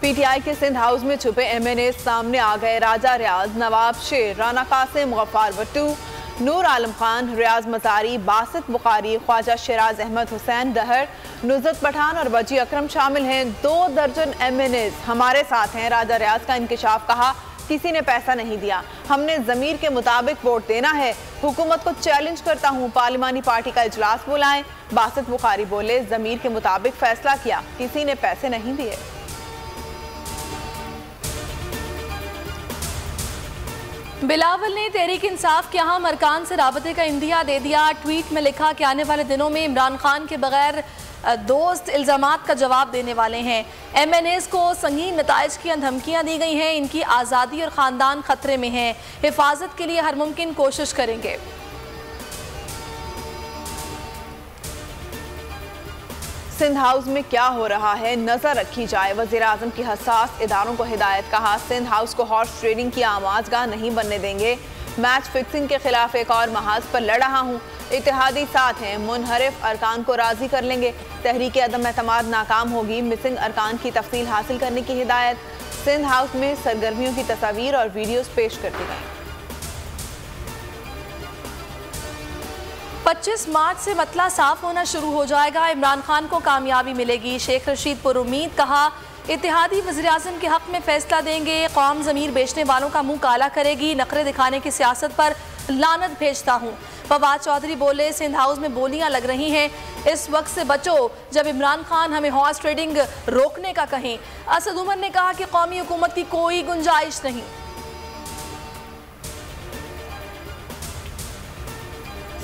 PTI के Sindh house में छुपे एमएनए सामने आ गए। राजा रियाज, नवाब शेर, राना कासिम, गफ्फार भट्टू, नूर आलम खान, रियाज मजारी, बासित बुखारी, ख्वाजा शिराज अहमद, हुसैन दहर, नुजरत पठान और वजी अकरम शामिल हैं। 2 दर्जन एमएनए हमारे साथ हैं। राजा रियाज का इंकशाफ, कहा किसी ने पैसा नहीं दिया, हमने जमीर के मुताबिक वोट देना है। हुकूमत को चैलेंज करता हूँ, पार्लिमानी पार्टी का इजलास बुलाएं। बासित बुखारी बोले, जमीर के मुताबिक फैसला किया, किसी ने पैसे नहीं दिए। बिलावल ने तहरीक इंसाफ के अहम अरकान से राबते का इंदिया दे दिया। ट्वीट में लिखा कि आने वाले दिनों में इमरान खान के बगैर दोस्त इल्जामात का जवाब देने वाले हैं। एमएनएस को संगीन नताइज की धमकियां दी गई हैं। इनकी आज़ादी और ख़ानदान खतरे में है। हिफाजत के लिए हर मुमकिन कोशिश करेंगे। सिंध हाउस में क्या हो रहा है, नजर रखी जाए। वज़ीर आज़म की हसास इदारों को हिदायत, कहा सिंध हाउस को हॉर्स ट्रेडिंग की आमाजगाह नहीं बनने देंगे। मैच फिक्सिंग के खिलाफ एक और महाज पर लड़ रहा हूँ, इत्तेहादी साथ हैं, मुनहरिफ अरकान को राजी कर लेंगे। तहरीक अदम एतमाद नाकाम होगी, मिसिंग अरकान की तफसील हासिल करने की हिदायत। सिंध हाउस में सरगर्मियों की तस्वीर और वीडियोस पेश कर दी गई। 25 मार्च से मतला साफ होना शुरू हो जाएगा। इमरान खान को कामयाबी मिलेगी। शेख रशीद पुरुमीद, कहा इत्तेहादी वज़ीर-ए-आज़म के हक में फैसला देंगे। कौम ज़मीर बेचने वालों का मुंह काला करेगी। नखरे दिखाने की सियासत पर लानत भेजता हूँ। फवाद चौधरी बोले, सिंध हाउस में बोलियां लग रही हैं, इस वक्त से बचो जब इमरान खान हमें हॉर्स ट्रेडिंग रोकने का कहें। असद उमर ने कहा कि कौमी हुकूमत की कोई गुंजाइश नहीं।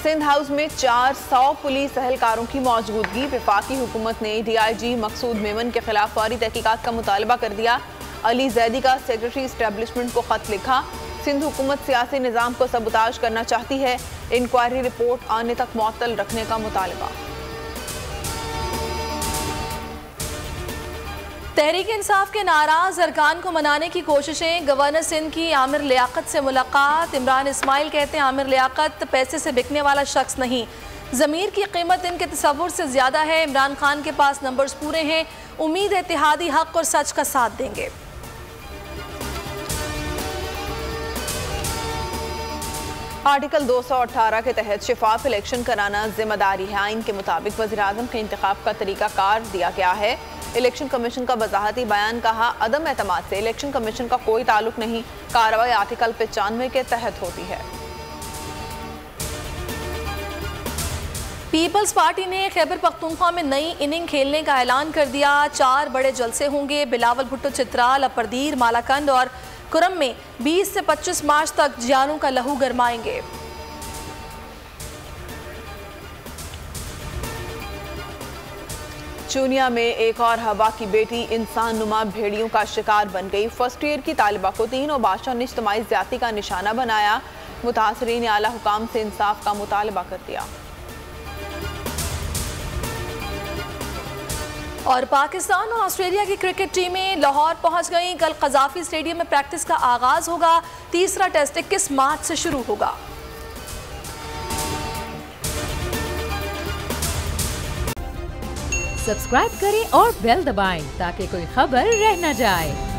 सिंध हाउस में 400 पुलिस एहलकारों की मौजूदगी। वफाकी हुकूमत ने डीआईजी मकसूद मेमन के खिलाफ फौरी तहकीकात का मुतालबा कर दिया। अली जैदी का सेक्रेटरी एस्टेब्लिशमेंट को खत लिखा। सिंध हुकूमत सियासी निज़ाम को सबूताज करना चाहती है। इंक्वायरी रिपोर्ट आने तक मुअत्तल रखने का मुतालबा। तहरीक इंसाफ के नाराज अरकान को मनाने की कोशिशें। गवर्नर सिंध की आमिर लियाकत से मुलाकात। इमरान इस्माइल कहते हैं आमिर लियाकत पैसे से बिकने वाला शख्स नहीं, ज़मीर की कीमत इनके तसव्वुर से ज़्यादा है। इमरान खान के पास नंबर्स पूरे हैं। उम्मीद है इत्तेहादी हक और सच का साथ देंगे। आर्टिकल 218 के तहत शिफाफ इलेक्शन कराना जिम्मेदारी है। आइन के मुताबिक वज़ीर-ए-आज़म के इंतखाब का तरीक़ाकार दिया गया है। इलेक्शन कमीशन का वजाहती बयान, कहा अदम एतमाद से इलेक्शन कमीशन का कोई ताल्लुक नहीं, कार्रवाई आर्टिकल 95 के तहत होती है। पीपल्स पार्टी ने खैबर पख्तूनख्वा में नई इनिंग खेलने का ऐलान कर दिया। 4 बड़े जलसे होंगे। बिलावल भुट्टो, चित्राल, अपरदीर, मालाकंद और कुरम में 20 से 25 मार्च तक जियानों का लहू गरमाएंगे। चूनिया में एक और हवा की बेटी इंसान नुमा भेड़ियों का शिकार बन गई। फर्स्ट ईयर की तालिबा को 3 और बादशाह ने इज्तिमाई ज्यादती का निशाना बनाया। मुतासरीन ने आला हुकाम से इंसाफ का मुतालबा कर दिया। और पाकिस्तान और ऑस्ट्रेलिया की क्रिकेट टीमें लाहौर पहुंच गईं। कल कज़ाफी स्टेडियम में प्रैक्टिस का आगाज होगा। तीसरा टेस्ट 21 मार्च से शुरू होगा। सब्सक्राइब करें और बेल दबाएं ताकि कोई खबर रह न जाए।